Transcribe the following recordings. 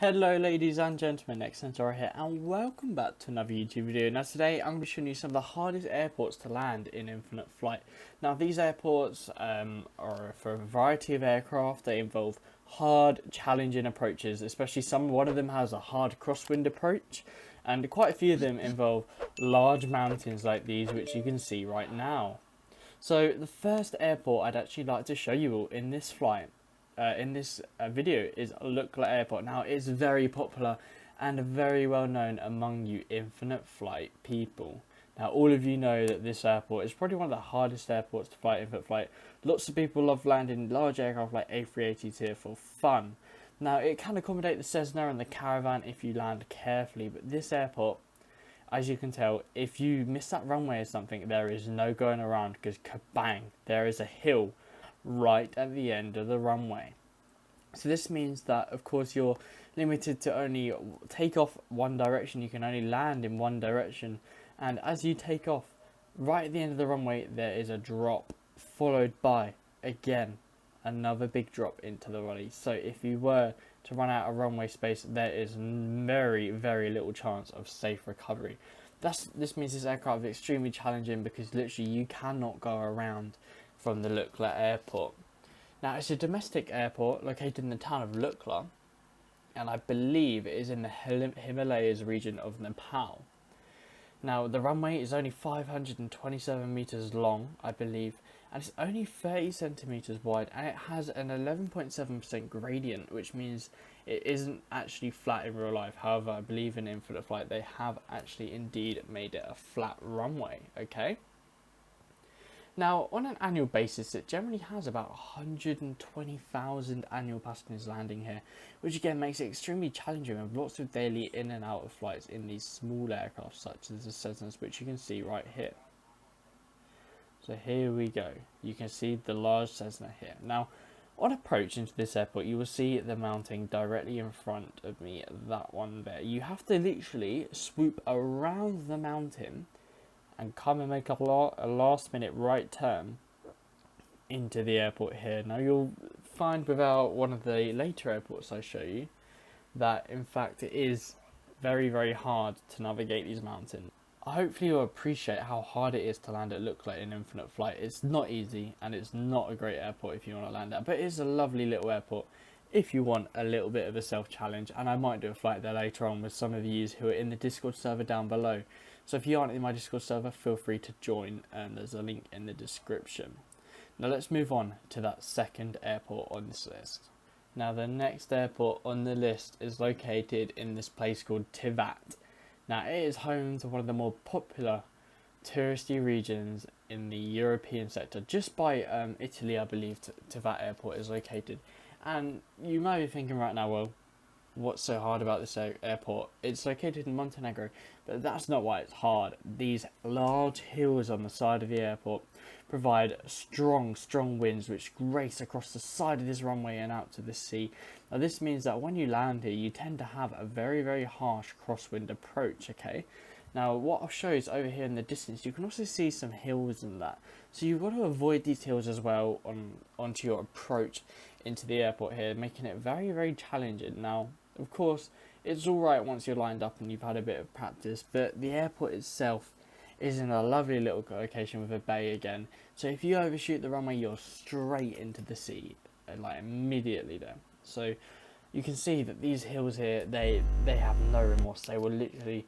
Hello ladies and gentlemen, Xcentara here and welcome back to another YouTube video. Now today I'm going to be showing you some of the hardest airports to land in infinite flight. Now these airports are for a variety of aircraft. They involve hard, challenging approaches, especially one of them has a hard crosswind approach, and quite a few of them involve large mountains like these, which you can see right now. So the first airport I'd actually like to show you all in this video is Lukla Airport. Now it's very popular and very well known among you infinite flight people. Now all of you know that this airport is probably one of the hardest airports to fly infinite flight. Lots of people love landing large aircraft like A380s here for fun. Now it can accommodate the Cessna and the Caravan if you land carefully, but this airport, as you can tell, if you miss that runway or something, there is no going around because kabang, there is a hill right at the end of the runway. So this means that of course you're limited to only take off one direction. You can only land in one direction, and as you take off right at the end of the runway there is a drop followed by again another big drop into the valley. So if you were to run out of runway space, there is very little chance of safe recovery. This means this aircraft is extremely challenging because literally you cannot go around from the Lukla airport. Now it's a domestic airport located in the town of Lukla, and I believe it is in the Himalayas region of Nepal. Now the runway is only 527 meters long, I believe, and it's only 30 centimeters wide, and it has an 11.7% gradient, which means it isn't actually flat in real life. However, I believe in infinite flight they have actually indeed made it a flat runway. Okay. Now, on an annual basis, it generally has about 120,000 annual passengers landing here, which again makes it extremely challenging with lots of daily in and out of flights in these small aircraft such as the Cessnas, which you can see right here. So here we go. You can see the large Cessna here. Now, on approach into this airport, you will see the mounting directly in front of me, that one there. You have to literally swoop around the mountain and come and make a last minute right turn into the airport here. Now you'll find without one of the later airports I show you that in fact it is very hard to navigate these mountains. Hopefully you'll appreciate how hard it is to land at Lukla in infinite flight. It's not easy and it's not a great airport if you want to land at, but it is a lovely little airport if you want a little bit of a self-challenge, and I might do a flight there later on with some of you who are in the Discord server down below. So if you aren't in my Discord server, feel free to join, and there's a link in the description. Now let's move on to that second airport on this list. Now the next airport on the list is located in this place called Tivat. Now it is home to one of the more popular touristy regions in the European sector. Just by Italy, I believe Tivat airport is located. And you might be thinking right now, well, what's so hard about this airport? It's located in Montenegro, but that's not why it's hard. These large hills on the side of the airport provide strong winds which race across the side of this runway and out to the sea. Now this means that when you land here, you tend to have a very harsh crosswind approach, okay? Now what I'll show is over here in the distance, you can also see some hills and that. So you've got to avoid these hills as well onto your approach into the airport here, making it very challenging. Now, of course, it's alright once you're lined up and you've had a bit of practice, but the airport itself is in a lovely little location with a bay again. So if you overshoot the runway, you're straight into the sea, like immediately there. So you can see that these hills here, they have no remorse. They will literally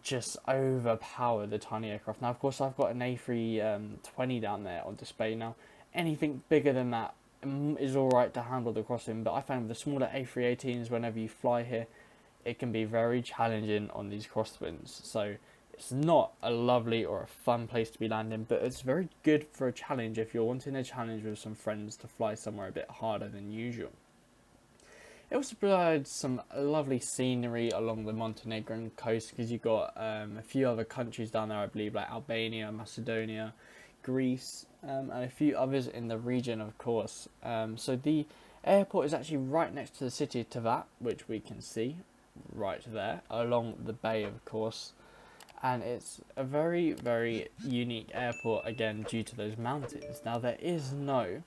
just overpower the tiny aircraft. Now, of course, I've got an A320 down there on display. Now, anything bigger than that is alright to handle the crossing, but I found with the smaller A318s, whenever you fly here, it can be very challenging on these crosswinds. So it's not a lovely or a fun place to be landing, but it's very good for a challenge if you're wanting a challenge with some friends to fly somewhere a bit harder than usual. It also provides some lovely scenery along the Montenegrin coast, because you've got a few other countries down there, I believe, like Albania, Macedonia, Greece, and a few others in the region, of course. So the airport is actually right next to the city of Tivat, which we can see right there along the bay, of course. And it's a very unique airport, again, due to those mountains. Now there is no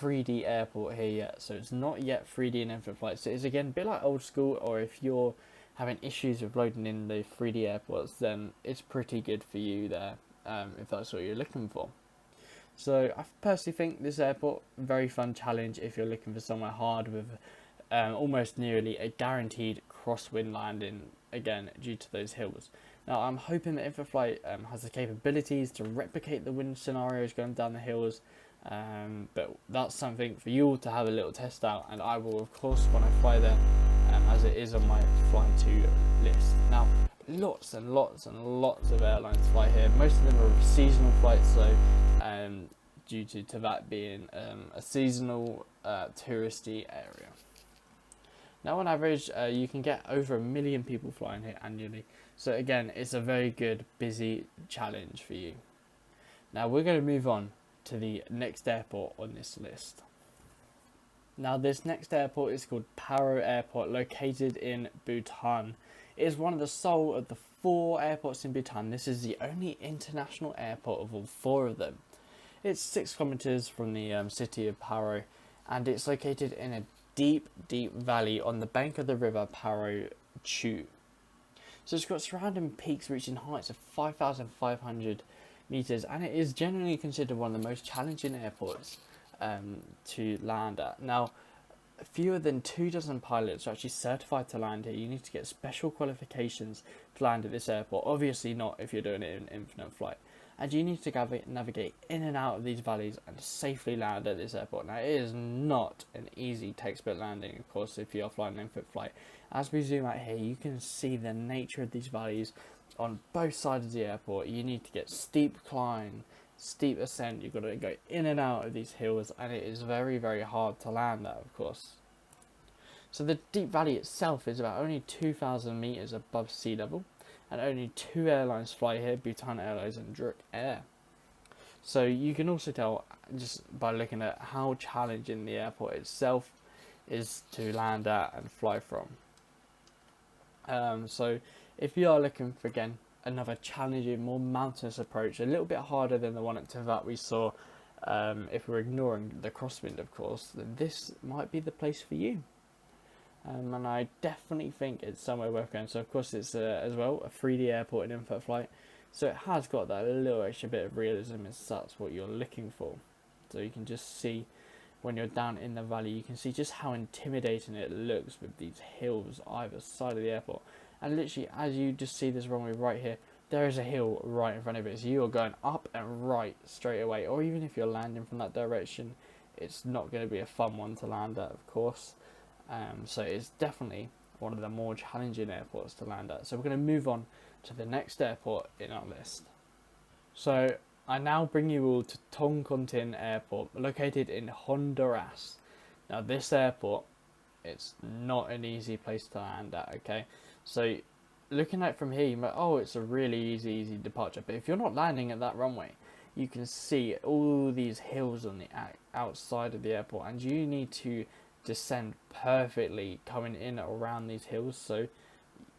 3D airport here yet, so it's not yet 3D in infinite flight. So it's again a bit like old school, or if you're having issues with loading in the 3D airports, then it's pretty good for you there, if that's what you're looking for. So I personally think this airport, very fun challenge if you're looking for somewhere hard with almost nearly a guaranteed crosswind landing, again due to those hills. Now I'm hoping that Infraflight has the capabilities to replicate the wind scenarios going down the hills, but that's something for you all to have a little test out, and I will of course when I fly there, as it is on my fly to list. Now lots and lots and lots of airlines fly here. Most of them are seasonal flights, so due to Tivat being a seasonal touristy area. Now on average you can get over 1 million people flying here annually, so again it's a very good busy challenge for you. Now we're going to move on to the next airport on this list. Now this next airport is called Paro Airport, located in Bhutan. It is one of the sole of the 4 airports in Bhutan. This is the only international airport of all 4 of them. It's 6 kilometers from the city of Paro, and it's located in a deep valley on the bank of the river Paro Chu. So it's got surrounding peaks reaching heights of 5,500 meters, and it is generally considered one of the most challenging airports to land at. Now, fewer than 24 pilots are actually certified to land here. You need to get special qualifications to land at this airport. Obviously not if you're doing it in infinite flight. And you need to navigate in and out of these valleys and safely land at this airport. Now, it is not an easy textbook landing, of course, if you're flying an infinite flight. As we zoom out here, you can see the nature of these valleys on both sides of the airport. You need to get steep climb, steep ascent. You've got to go in and out of these hills, and it is very hard to land at, of course. So the deep valley itself is about only 2,000 meters above sea level, and only 2 airlines fly here, Bhutan Airlines and Druk Air. So you can also tell just by looking at how challenging the airport itself is to land at and fly from. So if you are looking for, again, another challenging, more mountainous approach, a little bit harder than the one at Tivat we saw, if we're ignoring the crosswind of course, then this might be the place for you. And I definitely think it's somewhere worth going. So of course it's as well a 3D airport in infinite flight, so it has got that little extra bit of realism if that's what you're looking for. So you can just see when you're down in the valley, you can see just how intimidating it looks with these hills either side of the airport. And literally as you just see this runway right here, there is a hill right in front of it, so you are going up and right straight away. Or even if you're landing from that direction, it's not going to be a fun one to land at, of course. So it's definitely one of the more challenging airports to land at. So we're going to move on to the next airport in our list. So I now bring you all to Toncontin Airport, located in Honduras. Now this airport, it's not an easy place to land at, okay? So looking at it from here, you might, oh, it's a really easy departure. But if you're not landing at that runway, you can see all these hills on the outside of the airport, and you need to descend perfectly coming in around these hills. So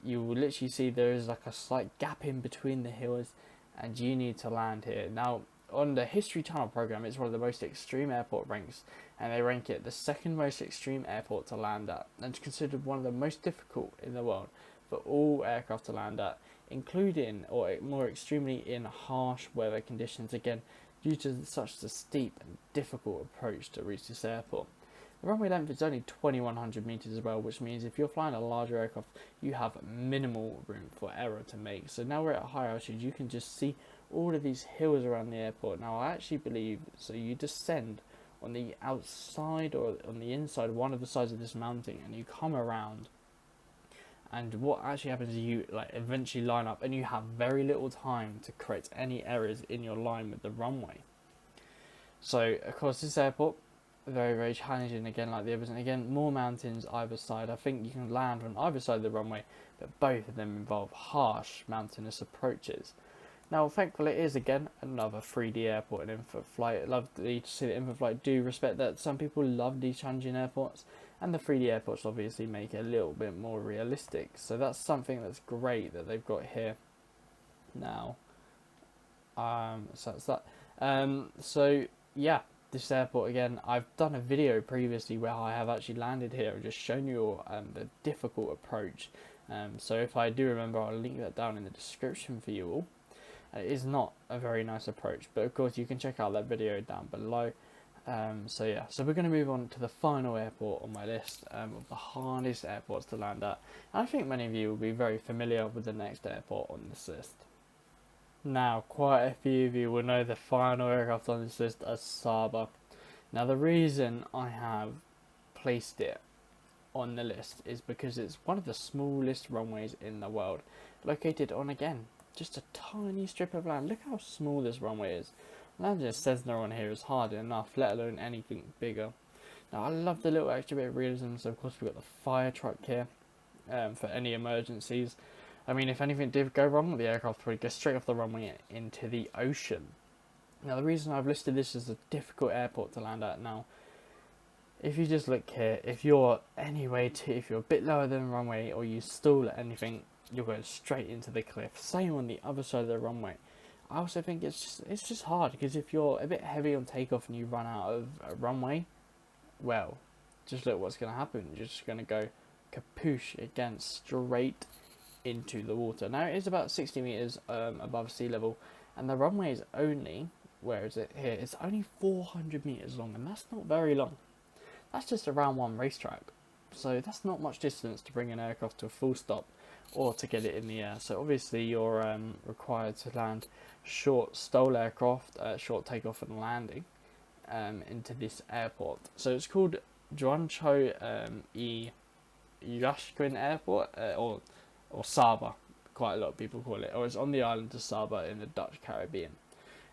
you will literally see there is like a slight gap in between the hills, and you need to land here. Now on the History Channel program, it's one of the most extreme airport ranks, and they rank it the 2nd most extreme airport to land at, and it's considered one of the most difficult in the world for all aircraft to land at, including or more extremely in harsh weather conditions, again due to such a steep and difficult approach to reach this airport. The runway length is only 2,100 meters as well, which means if you're flying a larger aircraft, you have minimal room for error to make. So now we're at a high altitude, you can just see all of these hills around the airport. Now I actually believe, so you descend on the outside or on the inside, one of the sides of this mountain, and you come around. And what actually happens is you eventually line up, and you have very little time to correct any errors in your line with the runway. So of course this airport, very challenging again like the others, and again more mountains either side. I think you can land on either side of the runway, but both of them involve harsh mountainous approaches. Now thankfully it is again another 3D airport in infinite flight. I'd love to see that infinite flight do respect that. Some people love these challenging airports, and the 3D airports obviously make it a little bit more realistic. So that's something that's great that they've got here now. So that's that. So yeah, this airport again, I've done a video previously where I have actually landed here and just shown you the difficult approach. So if I do remember, I'll link that down in the description for you all. It is not a very nice approach, but of course you can check out that video down below. So yeah, so we're going to move on to the final airport on my list of the hardest airports to land at. And I think many of you will be very familiar with the next airport on this list. Now, quite a few of you will know the final aircraft on this list as Asaba. Now, the reason I have placed it on the list is because it's one of the smallest runways in the world, located on, again, just a tiny strip of land. Look how small this runway is. Landing a Cessna on here is hard enough, let alone anything bigger. Now, I love the little extra bit of realism, so of course we've got the fire truck here for any emergencies. I mean, if anything did go wrong, the aircraft would go straight off the runway into the ocean. Now, the reason I've listed this as a difficult airport to land at now, if you just look here, if you're if you're a bit lower than the runway or you stall at anything, you'll go straight into the cliff. Same on the other side of the runway. I also think it's just hard, because if you're a bit heavy on takeoff and you run out of a runway, well, just look what's going to happen. You're just going to go kapoosh again, straight into the water. Now, it is about 60 meters above sea level, and the runway is only, where is it here? It's only 400 meters long, and that's not very long. That's just around one racetrack, so that's not much distance to bring an aircraft to a full stop or to get it in the air. So obviously you're required to land short STOL aircraft, short takeoff and landing into this airport. So it's called Juancho Yashquin Airport, or Saba, quite a lot of people call it, or it's on the island of Saba in the Dutch Caribbean.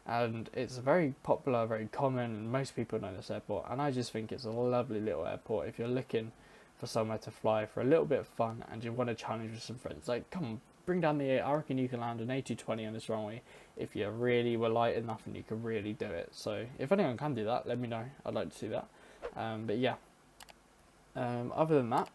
And it's very popular, very common, and most people know this airport, and I just think it's a lovely little airport if you're looking for somewhere to fly for a little bit of fun and you want to challenge with some friends. Like, come on, bring down the A. I reckon you can land an A220 on this runway if you really were light enough and you can really do it. So if anyone can do that, let me know. I'd like to see that. But yeah, other than that,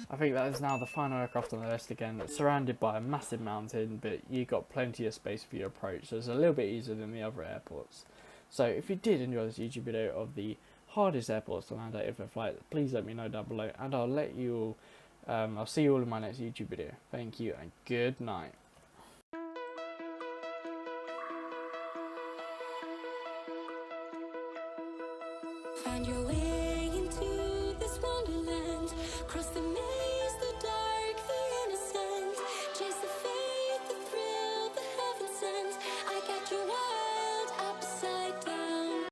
I think that is now the final aircraft on the list. Again, it's surrounded by a massive mountain, but you've got plenty of space for your approach, so it's a little bit easier than the other airports. So if you did enjoy this YouTube video of the hardest airports to land at infant flight, please let me know down below, and I'll let you all, I'll see you all in my next YouTube video. Thank you and good night. Find your way into this wonderland, cross the